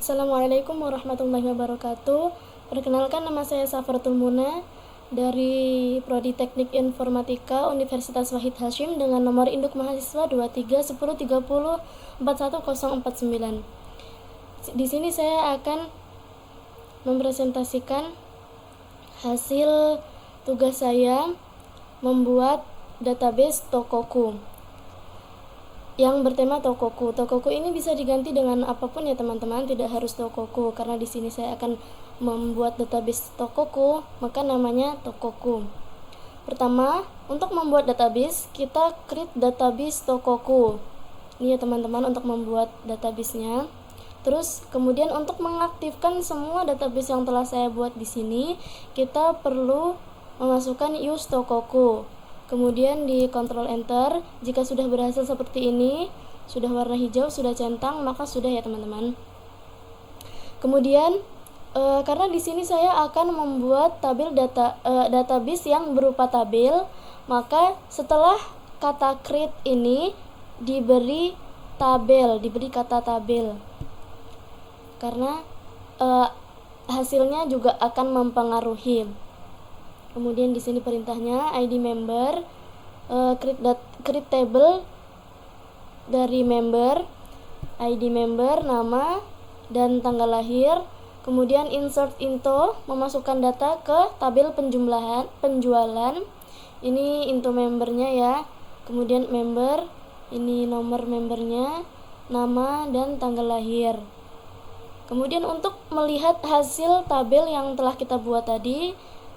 Assalamualaikum warahmatullahi wabarakatuh. Perkenalkan, nama saya Safaratul Muna dari Prodi Teknik Informatika Universitas Wahid Hasyim dengan nomor induk mahasiswa 2310304149. Di sini saya akan mempresentasikan hasil tugas saya membuat database Tokoku yang bertema Tokoku. Tokoku ini bisa diganti dengan apapun ya teman-teman, tidak harus Tokoku. Karena di sini saya akan membuat database Tokoku, maka namanya Tokoku. Pertama, untuk membuat database, kita create database Tokoku. Ini ya teman-teman untuk membuat database-nya. Terus kemudian untuk mengaktifkan semua database yang telah saya buat di sini, kita perlu memasukkan use Tokoku. Kemudian di Ctrl Enter. Jika sudah berhasil seperti ini, sudah warna hijau, sudah centang, maka sudah ya teman-teman. Kemudian karena di sini saya akan membuat database yang berupa tabel, maka setelah kata create ini diberi kata tabel. Karena hasilnya juga akan mempengaruhi. Kemudian di sini perintahnya ID member, create table dari member, ID member, nama dan tanggal lahir. Kemudian insert into, memasukkan data ke tabel penjualan. Ini into membernya ya. Kemudian member, ini nomor membernya, nama dan tanggal lahir. Kemudian untuk melihat hasil tabel yang telah kita buat tadi,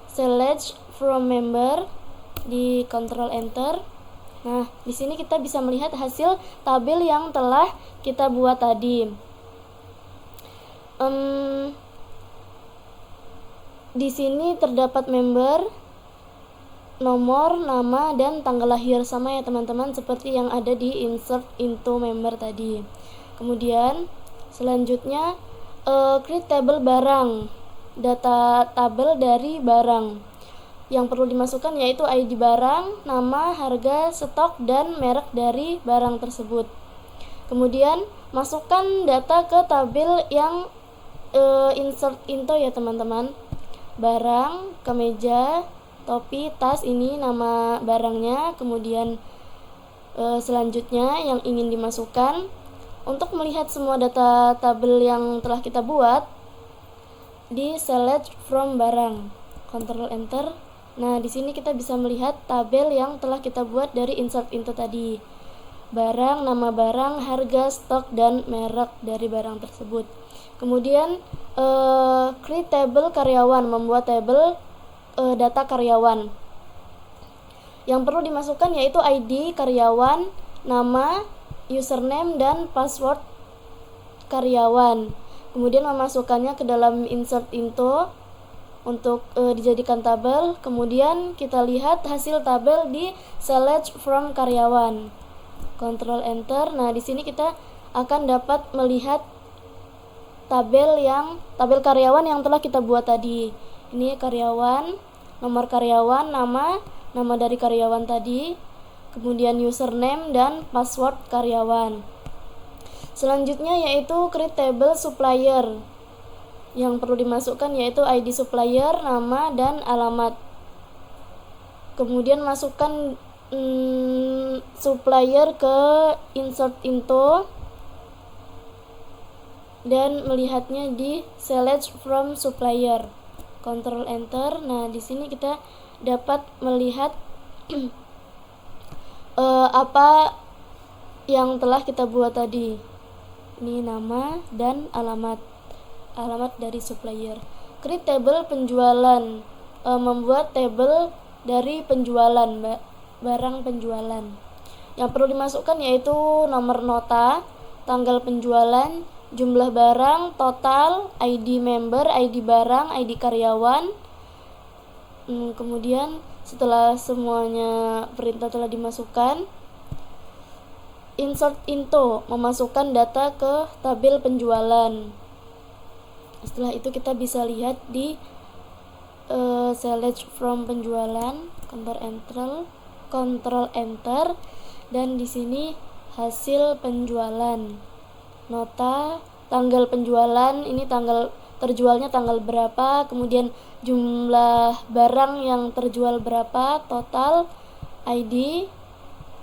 select from member, di Ctrl Enter. Nah, di sini kita bisa melihat hasil tabel yang telah kita buat tadi. Di sini terdapat member, nomor, nama, dan tanggal lahir, sama ya teman-teman seperti yang ada di insert into member tadi. Kemudian selanjutnya create table barang, data tabel dari barang. Yang perlu dimasukkan yaitu ID barang, nama, harga, stok, dan merek dari barang tersebut. Kemudian masukkan data ke tabel yang insert into ya teman-teman. Barang, kemeja, topi, tas, ini nama barangnya. Kemudian selanjutnya yang ingin dimasukkan, untuk melihat semua data tabel yang telah kita buat, di select from barang, Ctrl Enter. Nah, di sini kita bisa melihat tabel yang telah kita buat dari insert into tadi. Barang, nama barang, harga, stok, dan merek dari barang tersebut. Kemudian create table karyawan, membuat tabel data karyawan. Yang perlu dimasukkan yaitu ID karyawan, nama, username, dan password karyawan. Kemudian memasukkannya ke dalam insert into untuk dijadikan tabel. Kemudian kita lihat hasil tabel di select from karyawan, Ctrl Enter. Nah, di sini kita akan dapat melihat tabel karyawan yang telah kita buat tadi. Ini karyawan, nomor karyawan, nama dari karyawan tadi, kemudian username dan password karyawan. Selanjutnya yaitu create table supplier. Yang perlu dimasukkan yaitu ID supplier, nama, dan alamat. Kemudian masukkan supplier ke insert into dan melihatnya di select from supplier, Ctrl Enter. Nah, di sini kita dapat melihat apa yang telah kita buat tadi. Ini nama dan alamat dari supplier. Create table penjualan, membuat table dari penjualan, barang penjualan. Yang perlu dimasukkan yaitu nomor nota, tanggal penjualan, jumlah barang, total, ID member, ID barang, ID karyawan. Kemudian setelah semuanya perintah telah dimasukkan, insert into, memasukkan data ke tabel penjualan. Setelah itu kita bisa lihat di select from penjualan, Ctrl Enter, dan di sini hasil penjualan, nota, tanggal penjualan, ini tanggal terjualnya tanggal berapa, kemudian jumlah barang yang terjual berapa, total, ID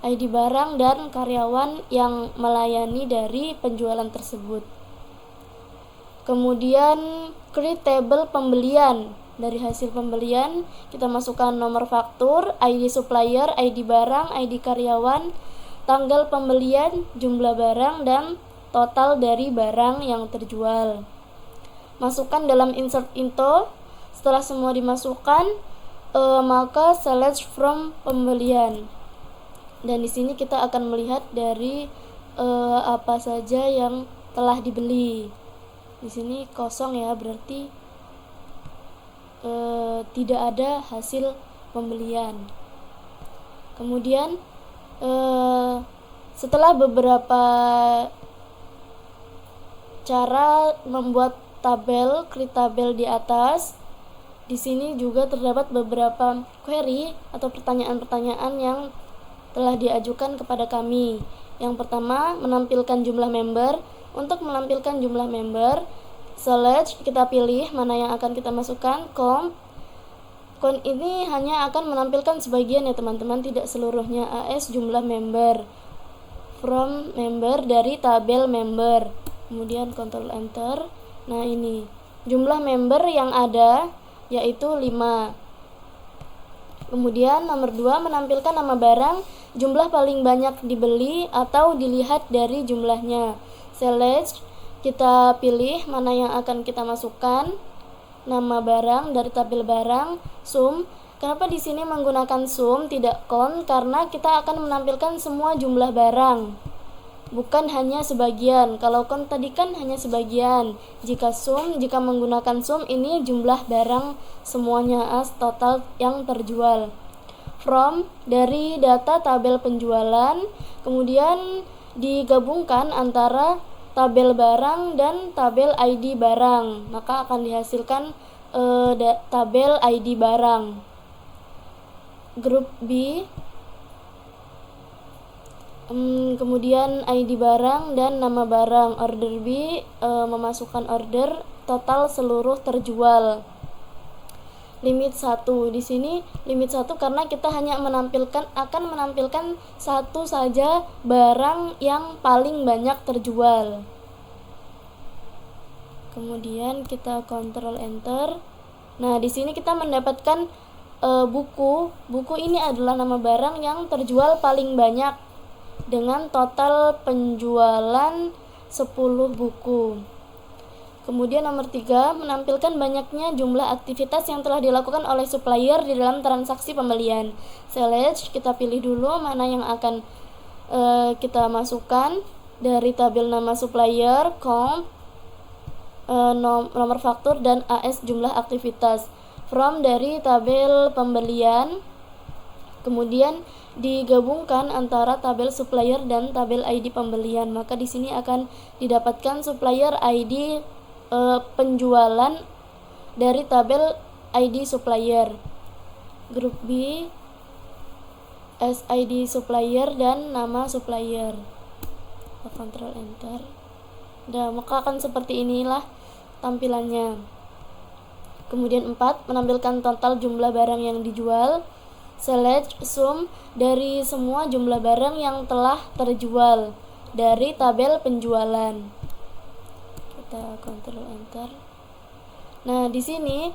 barang, dan karyawan yang melayani dari penjualan tersebut. Kemudian create table pembelian. Dari hasil pembelian kita masukkan nomor faktur, ID supplier, ID barang, ID karyawan, tanggal pembelian, jumlah barang, dan total dari barang yang terjual. Masukkan dalam insert into. Setelah semua dimasukkan, maka select from pembelian. Dan di sini kita akan melihat dari apa saja yang telah dibeli. Di sini kosong ya, berarti tidak ada hasil pembelian. Kemudian setelah beberapa cara membuat tabel, create tabel di atas, di sini juga terdapat beberapa query atau pertanyaan-pertanyaan yang telah diajukan kepada kami. Yang pertama, menampilkan jumlah member. Untuk menampilkan jumlah member, select, kita pilih mana yang akan kita masukkan. Count ini hanya akan menampilkan sebagian ya teman-teman, tidak seluruhnya. AS jumlah member, from member, dari tabel member. Kemudian Ctrl Enter. Nah ini jumlah member yang ada yaitu 5. Kemudian nomor 2, menampilkan nama barang, jumlah paling banyak dibeli atau dilihat dari jumlahnya. Select, kita pilih mana yang akan kita masukkan. Nama barang dari tabel barang. Sum, kenapa di sini menggunakan sum tidak count? Karena kita akan menampilkan semua jumlah barang, bukan hanya sebagian. Kalau count tadi kan hanya sebagian. Jika menggunakan sum, ini jumlah barang semuanya, as total yang terjual. From, dari data tabel penjualan, kemudian digabungkan antara tabel barang dan tabel ID barang, maka akan dihasilkan tabel ID barang. Grup B, kemudian ID barang dan nama barang. Order B, memasukkan order, total seluruh terjual. Limit 1, di sini limit 1 karena kita hanya akan menampilkan satu saja barang yang paling banyak terjual. Kemudian kita Ctrl Enter. Nah, di sini kita mendapatkan buku. Buku ini adalah nama barang yang terjual paling banyak dengan total penjualan 10 buku. Kemudian nomor 3, menampilkan banyaknya jumlah aktivitas yang telah dilakukan oleh supplier di dalam transaksi pembelian. Select, kita pilih dulu mana yang akan kita masukkan. Dari tabel nama supplier, count, nomor faktur, dan AS jumlah aktivitas. From, dari tabel pembelian, kemudian digabungkan antara tabel supplier dan tabel ID pembelian. Maka di sini akan didapatkan supplier ID penjualan dari tabel ID supplier. Grup B, SID supplier dan nama supplier. Ctrl Enter. Nah, maka akan seperti inilah tampilannya. Kemudian 4, menampilkan total jumlah barang yang dijual. Select, sum, dari semua jumlah barang yang telah terjual dari tabel penjualan. Kita Ctrl Enter. Nah, di sini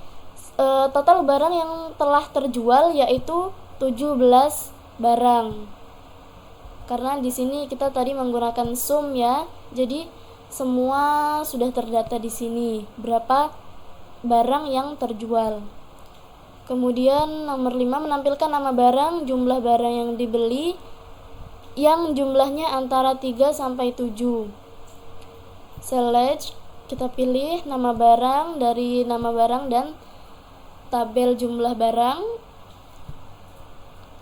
total barang yang telah terjual yaitu 17 barang. Karena di sini kita tadi menggunakan sum ya. Jadi semua sudah terdata di sini berapa barang yang terjual. Kemudian nomor 5, menampilkan nama barang, jumlah barang yang dibeli yang jumlahnya antara 3 sampai 7. Select, kita pilih nama barang, dari nama barang dan tabel jumlah barang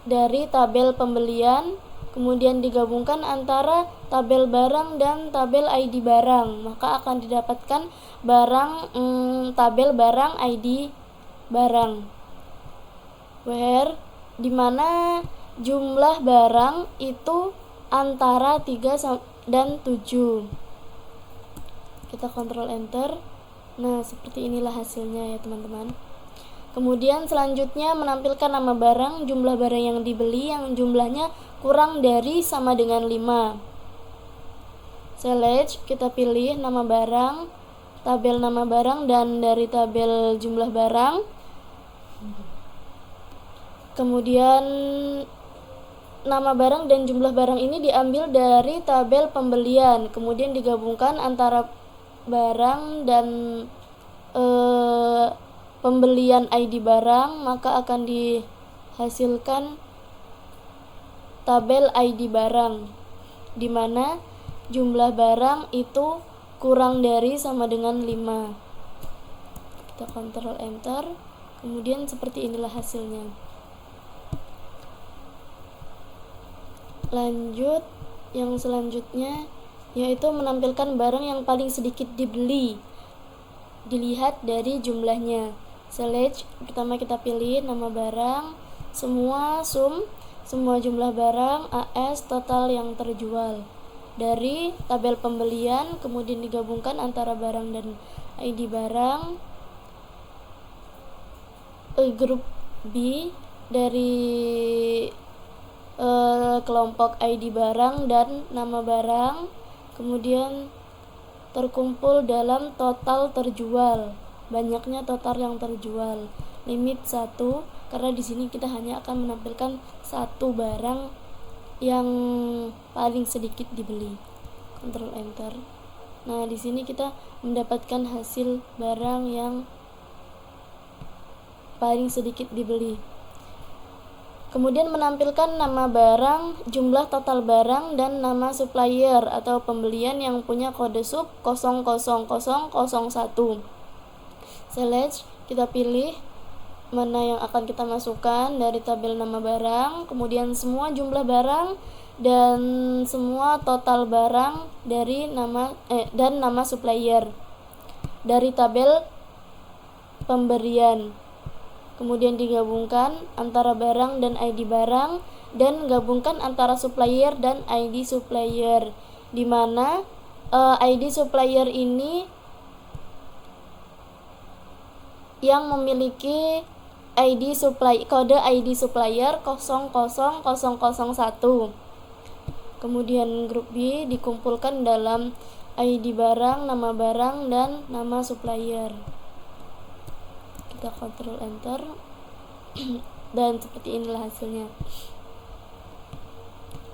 dari tabel pembelian, kemudian digabungkan antara tabel barang dan tabel ID barang, maka akan didapatkan tabel barang ID barang. Where, dimana jumlah barang itu antara 3 dan 7. Kita kontrol enter. Nah, seperti inilah hasilnya ya teman-teman. Kemudian selanjutnya menampilkan nama barang, jumlah barang yang dibeli yang jumlahnya kurang dari sama dengan 5. Select, kita pilih nama barang, tabel nama barang, dan dari tabel jumlah barang. Kemudian nama barang dan jumlah barang ini diambil dari tabel pembelian, kemudian digabungkan antara barang dan pembelian ID barang, maka akan dihasilkan tabel ID barang, di mana jumlah barang itu kurang dari sama dengan 5. Kita kontrol enter, kemudian seperti inilah hasilnya. Lanjut, yang selanjutnya yaitu menampilkan barang yang paling sedikit dibeli, dilihat dari jumlahnya. Select, pertama kita pilih nama barang, semua semua jumlah barang, AS, total yang terjual. Dari tabel pembelian, kemudian digabungkan antara barang dan ID barang. Grup B dari kelompok ID barang dan nama barang, kemudian terkumpul dalam total terjual, banyaknya total yang terjual, limit 1, karena di sini kita hanya akan menampilkan satu barang yang paling sedikit dibeli. Kontrol enter. Nah, di sini kita mendapatkan hasil barang yang paling sedikit dibeli. Kemudian menampilkan nama barang, jumlah total barang, dan nama supplier atau pembelian yang punya kode sub 00001. Select, kita pilih mana yang akan kita masukkan dari tabel nama barang, kemudian semua jumlah barang dan semua total barang dari dan nama supplier dari tabel pemberian. Kemudian digabungkan antara barang dan ID barang, dan gabungkan antara supplier dan ID supplier, di mana ID supplier ini yang memiliki kode ID supplier 00001. Kemudian grup B dikumpulkan dalam ID barang, nama barang, dan nama supplier. Kita kontrol enter dan seperti inilah hasilnya.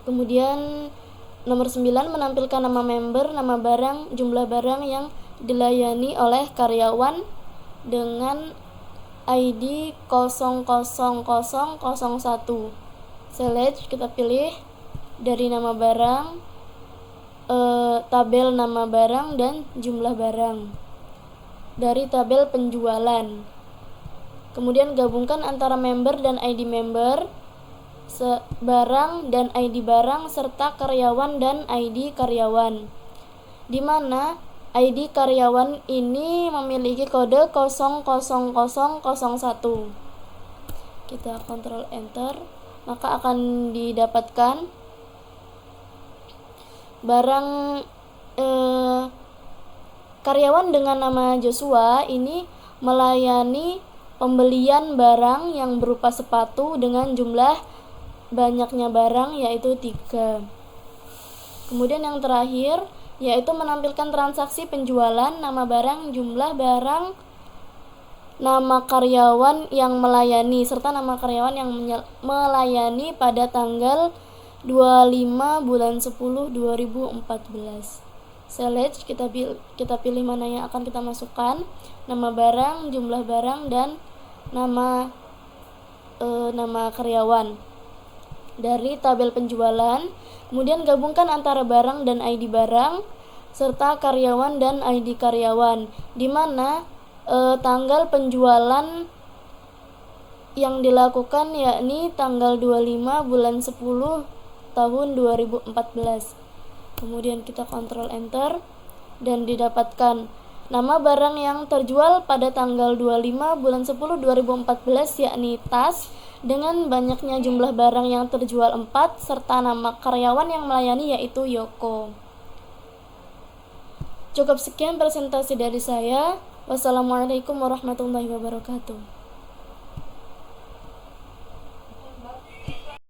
Kemudian nomor 9 menampilkan nama member, nama barang, jumlah barang yang dilayani oleh karyawan dengan ID 00001. Select, kita pilih dari nama barang, tabel nama barang dan jumlah barang dari tabel penjualan. Kemudian gabungkan antara member dan ID member, barang dan ID barang, serta karyawan dan ID karyawan, di mana ID karyawan ini memiliki kode 00001. Kita kontrol enter, maka akan didapatkan barang karyawan dengan nama Joshua ini melayani pembelian barang yang berupa sepatu dengan jumlah banyaknya barang yaitu 3. Kemudian yang terakhir yaitu menampilkan transaksi penjualan, nama barang, jumlah barang, nama karyawan yang melayani, serta nama karyawan yang melayani pada tanggal 25 bulan 10 2014. Select, kita pilih mana yang akan kita masukkan, nama barang, jumlah barang, dan nama karyawan dari tabel penjualan. Kemudian gabungkan antara barang dan ID barang serta karyawan dan ID karyawan, di mana tanggal penjualan yang dilakukan yakni tanggal 25 bulan 10 tahun 2014. Kemudian kita kontrol enter dan didapatkan nama barang yang terjual pada tanggal 25 bulan 10 2014 yakni tas dengan banyaknya jumlah barang yang terjual 4 serta nama karyawan yang melayani yaitu Yoko. Cukup sekian presentasi dari saya. Wassalamualaikum warahmatullahi wabarakatuh.